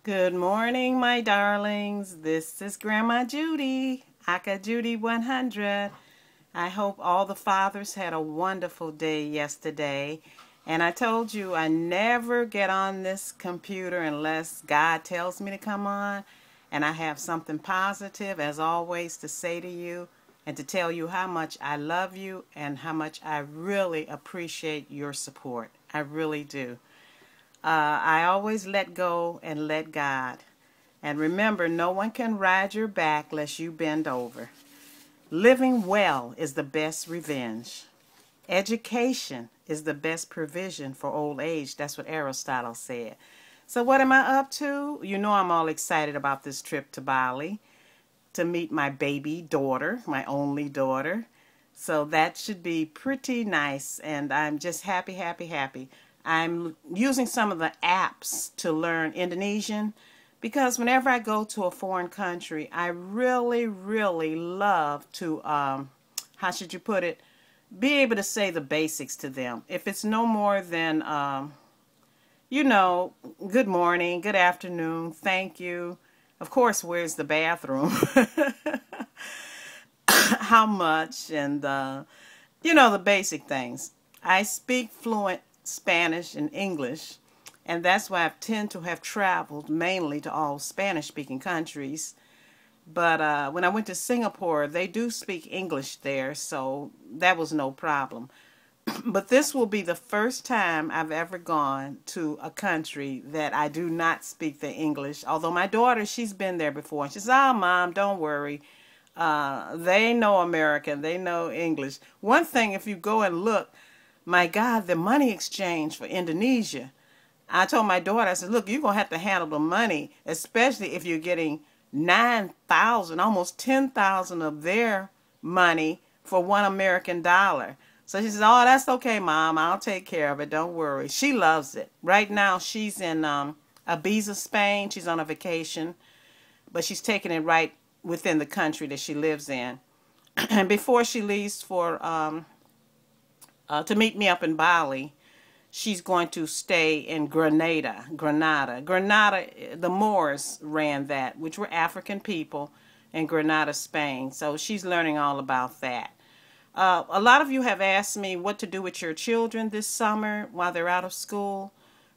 Good morning, my darlings. This is Grandma Judy, Aka Judy 100. I hope all the fathers had a wonderful day yesterday. And I told you I never get on this computer unless God tells me to come on. And I have something positive, as always, to say to you and to tell you how much I love you and how much I really appreciate your support. I really do. I always let go and let God. And remember, no one can ride your back lest you bend over. Living well is the best revenge. Education is the best provision for old age. That's what Aristotle said. So what am I up to? You know I'm all excited about this trip to Bali to meet my baby daughter, my only daughter. So that should be pretty nice, and I'm just happy, happy, happy. I'm using some of the apps to learn Indonesian because whenever I go to a foreign country, I really, really love to, how should you put it, be able to say the basics to them. If it's no more than, good morning, good afternoon, thank you. Of course, where's the bathroom? How much? And, the basic things. I speak fluent Spanish and English, and that's why I tend to have traveled mainly to all Spanish-speaking countries. But when I went to Singapore, they do speak English there, so that was no problem. But this will be the first time I've ever gone to a country that I do not speak the English. Although my daughter, she's been there before. And she says, "Oh, Mom, don't worry. They know American. They know English." One thing, if you go and look, my God, the money exchange for Indonesia. I told my daughter, I said, "Look, you're going to have to handle the money, especially if you're getting 9,000, almost 10,000 of their money for $1 American." So she says, "Oh, that's okay, Mom. I'll take care of it. Don't worry." She loves it. Right now, she's in Ibiza, Spain. She's on a vacation, but she's taking it right within the country that she lives in. And before she leaves to meet me up in Bali, she's going to stay in Granada. The Moors ran that, which were African people in Granada, Spain. So she's learning all about that. A lot of you have asked me what to do with your children this summer while they're out of school.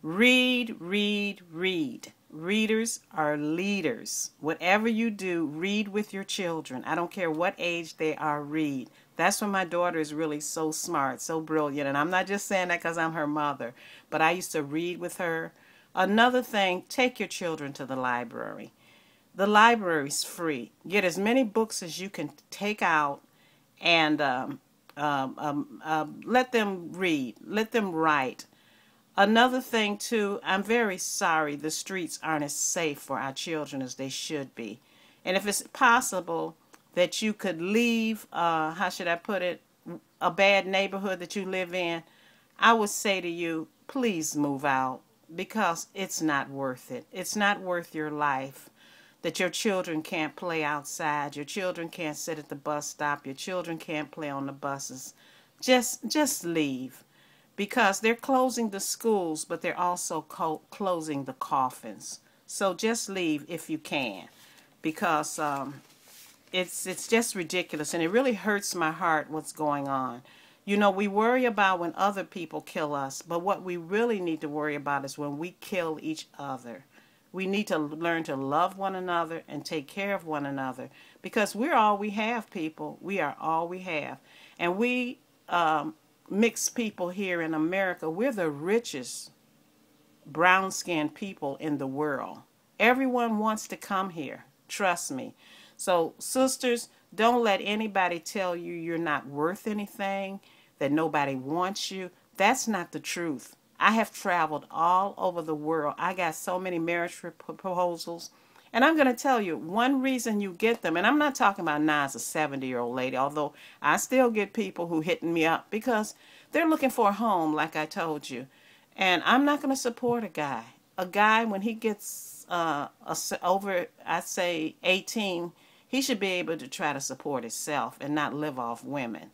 Read, read, read. Readers are leaders. Whatever you do, read with your children. I don't care what age they are, read. That's when my daughter is really so smart, so brilliant. And I'm not just saying that because I'm her mother, but I used to read with her. Another thing, take your children to the library. The library's free. Get as many books as you can take out and let them read, let them write. Another thing, too, I'm very sorry the streets aren't as safe for our children as they should be. And if it's possible that you could leave, how should I put it, a bad neighborhood that you live in, I would say to you, please move out because it's not worth it. It's not worth your life that your children can't play outside, your children can't sit at the bus stop, your children can't play on the buses. Just leave because they're closing the schools, but they're also closing the coffins. So just leave if you can because it's just ridiculous, and it really hurts my heart what's going on. You know, we worry about when other people kill us, but what we really need to worry about is when we kill each other. We need to learn to love one another and take care of one another because we're all we have, people. We are all we have. And we mixed people here in America, we're the richest brown-skinned people in the world. Everyone wants to come here. Trust me. So, sisters, don't let anybody tell you you're not worth anything, that nobody wants you. That's not the truth. I have traveled all over the world. I got so many marriage proposals. And I'm going to tell you, one reason you get them, and I'm not talking about now as a 70-year-old lady, although I still get people who hitting me up because they're looking for a home, like I told you. And I'm not going to support a guy. A guy, when he gets over, I say, 18, he should be able to try to support himself and not live off women.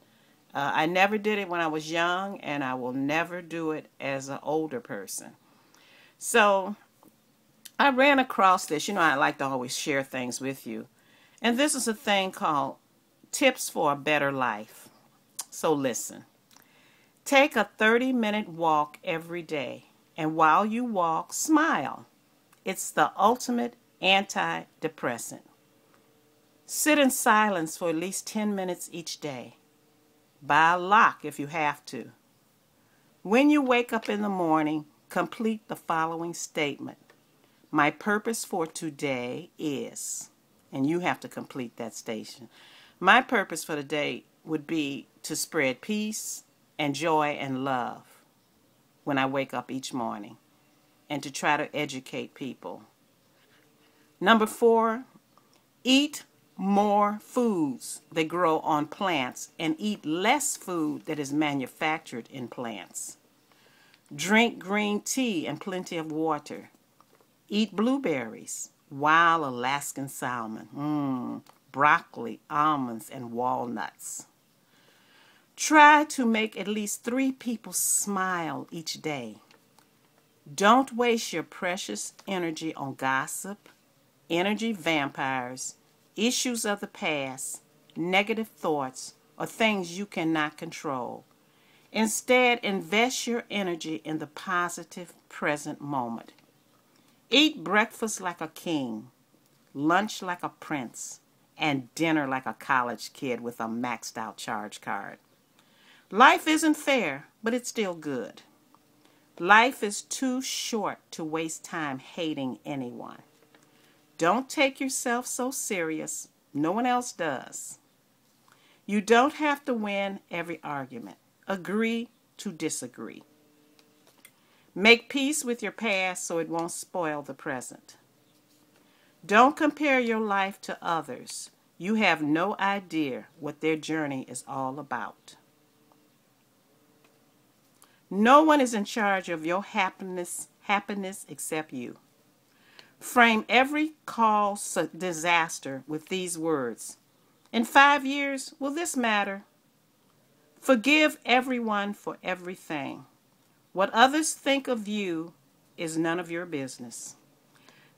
I never did it when I was young, and I will never do it as an older person. So I ran across this. You know, I like to always share things with you. And this is a thing called Tips for a Better Life. So listen. Take a 30-minute walk every day. And while you walk, smile. It's the ultimate antidepressant. Sit in silence for at least 10 minutes each day. Buy a lock if you have to. When you wake up in the morning, complete the following statement. My purpose for today is, and you have to complete that station. My purpose for the day would be to spread peace and joy and love when I wake up each morning, and to try to educate people. Number 4, eat more foods that grow on plants and eat less food that is manufactured in plants. Drink green tea and plenty of water. Eat blueberries, wild Alaskan salmon, broccoli, almonds, and walnuts. Try to make at least 3 people smile each day. Don't waste your precious energy on gossip, energy vampires, issues of the past, negative thoughts, or things you cannot control. Instead, invest your energy in the positive present moment. Eat breakfast like a king, lunch like a prince, and dinner like a college kid with a maxed out charge card. Life isn't fair, but it's still good. Life is too short to waste time hating anyone. Don't take yourself so serious. No one else does. You don't have to win every argument. Agree to disagree. Make peace with your past so it won't spoil the present. Don't compare your life to others. You have no idea what their journey is all about. No one is in charge of your happiness except you. Frame every cause disaster with these words. In 5 years, will this matter? Forgive everyone for everything. What others think of you is none of your business.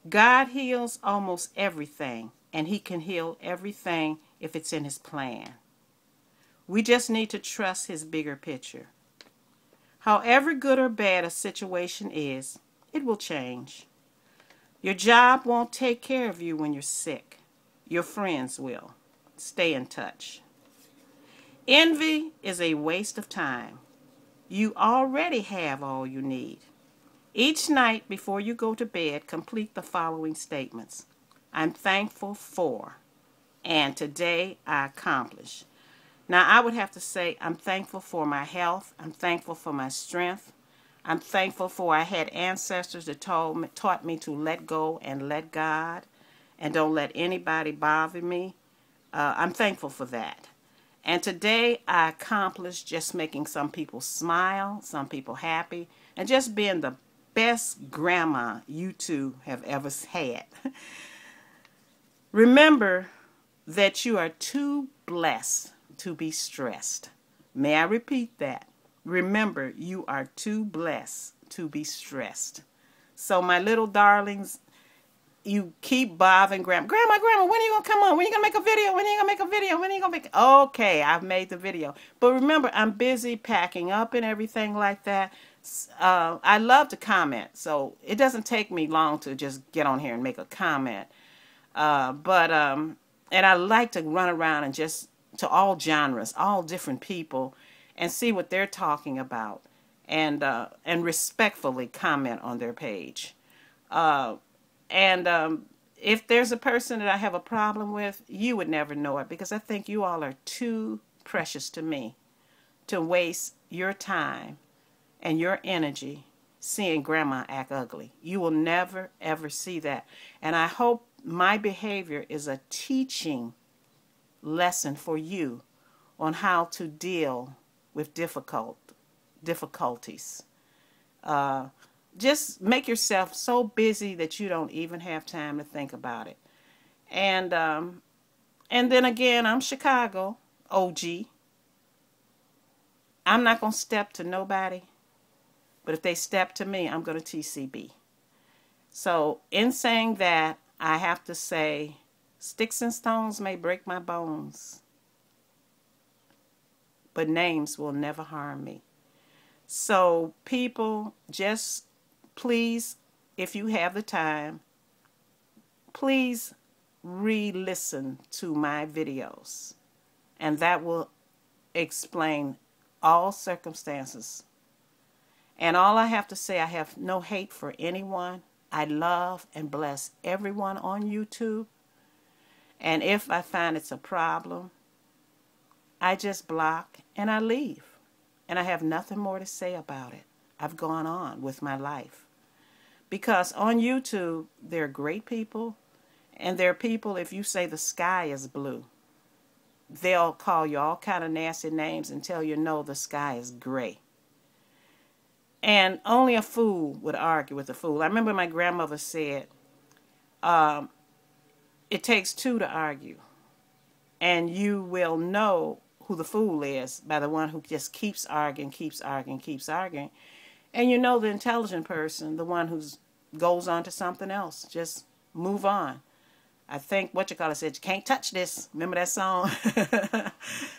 God heals almost everything, and He can heal everything if it's in His plan. We just need to trust His bigger picture. However good or bad a situation is, it will change. Your job won't take care of you when you're sick. Your friends will. Stay in touch. Envy is a waste of time. You already have all you need. Each night before you go to bed, complete the following statements. I'm thankful for, and today I accomplish. Now, I would have to say I'm thankful for my health. I'm thankful for my strength. I'm thankful for I had ancestors that taught me to let go and let God, and don't let anybody bother me. I'm thankful for that. And today I accomplished just making some people smile, some people happy, and just being the best grandma you two have ever had. Remember that you are too blessed to be stressed. May I repeat that? Remember, you are too blessed to be stressed. So my little darlings, you keep bothering Grandma, when are you going to come on? When are you going to make a video? When are you going to make a video? When are you going to make it? Okay, I've made the video. But remember, I'm busy packing up and everything like that. I love to comment, so it doesn't take me long to just get on here and make a comment. And I like to run around and just to all genres, all different people, and see what they're talking about, and respectfully comment on their page. If there's a person that I have a problem with, you would never know it, because I think you all are too precious to me to waste your time and your energy seeing Grandma act ugly. You will never, ever see that. And I hope my behavior is a teaching lesson for you on how to deal with difficulties. Just make yourself so busy that you don't even have time to think about it. And then again, I'm Chicago, OG. I'm not going to step to nobody, but if they step to me, I'm going to TCB. So in saying that, I have to say, sticks and stones may break my bones, but names will never harm me. So people, just please, if you have the time, please re-listen to my videos, and that will explain all circumstances. And all I have to say, I have no hate for anyone. I love and bless everyone on YouTube. And if I find it's a problem, I just block and I leave. And I have nothing more to say about it. I've gone on with my life. Because on YouTube, there are great people. And there are people, if you say the sky is blue, they'll call you all kind of nasty names and tell you, no, the sky is gray. And only a fool would argue with a fool. I remember my grandmother said, it takes two to argue. And you will know who the fool is by the one who just keeps arguing, keeps arguing, keeps arguing. And you know the intelligent person, the one who goes on to something else. Just move on. I think said, you can't touch this. Remember that song?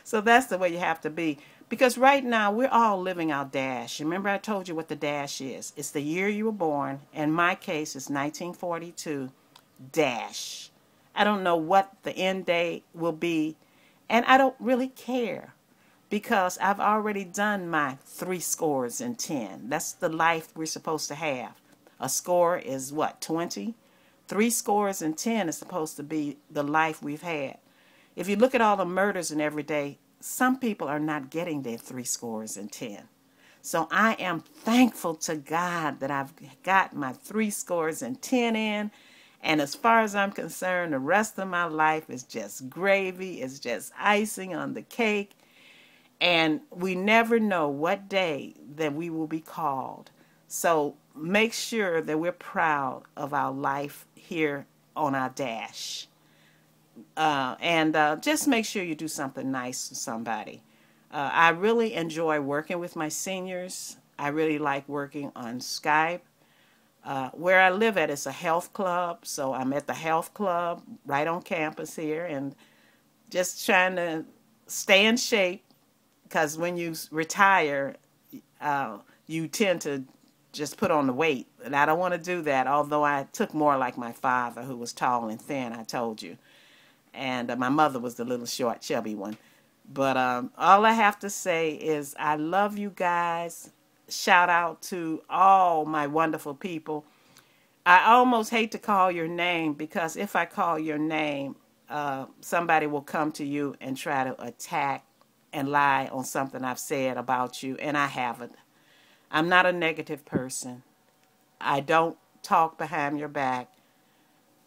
So that's the way you have to be. Because right now, we're all living our dash. Remember I told you what the dash is. It's the year you were born. In my case, it's 1942 dash. I don't know what the end date will be. And I don't really care. Because I've already done my 10. That's the life we're supposed to have. A score is what, 20? 10 is supposed to be the life we've had. If you look at all the murders in every day, some people are not getting their 10. So I am thankful to God that I've got my 10 in. And as far as I'm concerned, the rest of my life is just gravy. It's just icing on the cake. And we never know what day that we will be called. So make sure that we're proud of our life here on our dash. And just make sure you do something nice for somebody. I really enjoy working with my seniors. I really like working on Skype. Where I live at is a health club, so I'm at the health club right on campus here and just trying to stay in shape, because when you retire, you tend to just put on the weight, and I don't want to do that, although I took more like my father, who was tall and thin, I told you. And my mother was the little short, chubby one. But all I have to say is I love you guys. Shout out to all my wonderful people. I almost hate to call your name, because if I call your name, somebody will come to you and try to attack and lie on something I've said about you, and I haven't. I'm not a negative person. I don't talk behind your back.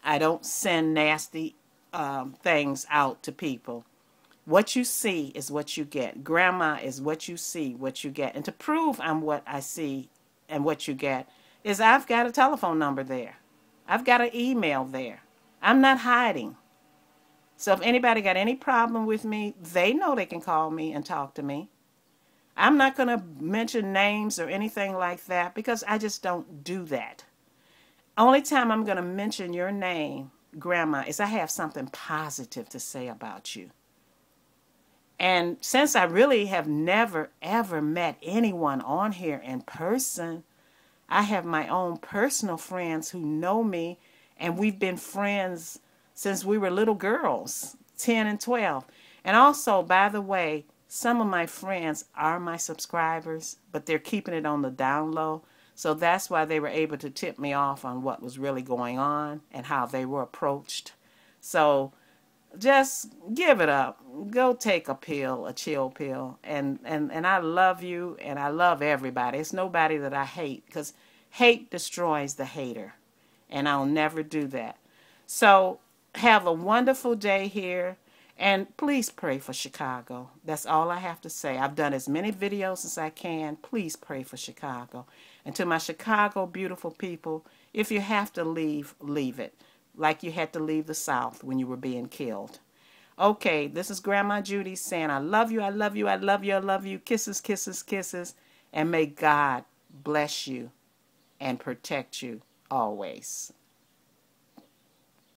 I don't send nasty things out to people. What you see is what you get. Grandma is what you see, what you get. And to prove I'm what I see and what you get is I've got a telephone number there. I've got an email there. I'm not hiding. So if anybody got any problem with me, they know they can call me and talk to me. I'm not going to mention names or anything like that, because I just don't do that. Only time I'm going to mention your name, Grandma, is I have something positive to say about you. And since I really have never, ever met anyone on here in person, I have my own personal friends who know me, and we've been friends since we were little girls, 10 and 12. And also, by the way, some of my friends are my subscribers, but they're keeping it on the down low. So that's why they were able to tip me off on what was really going on and how they were approached. So just give it up. Go take a pill, a chill pill. And I love you, and I love everybody. It's nobody that I hate, because hate destroys the hater. And I'll never do that. So have a wonderful day here. And please pray for Chicago. That's all I have to say. I've done as many videos as I can. Please pray for Chicago. And to my Chicago beautiful people, if you have to leave, leave it. Like you had to leave the South when you were being killed. Okay, this is Grandma Judy saying I love you, I love you, I love you, I love you. Kisses, kisses, kisses. And may God bless you and protect you always.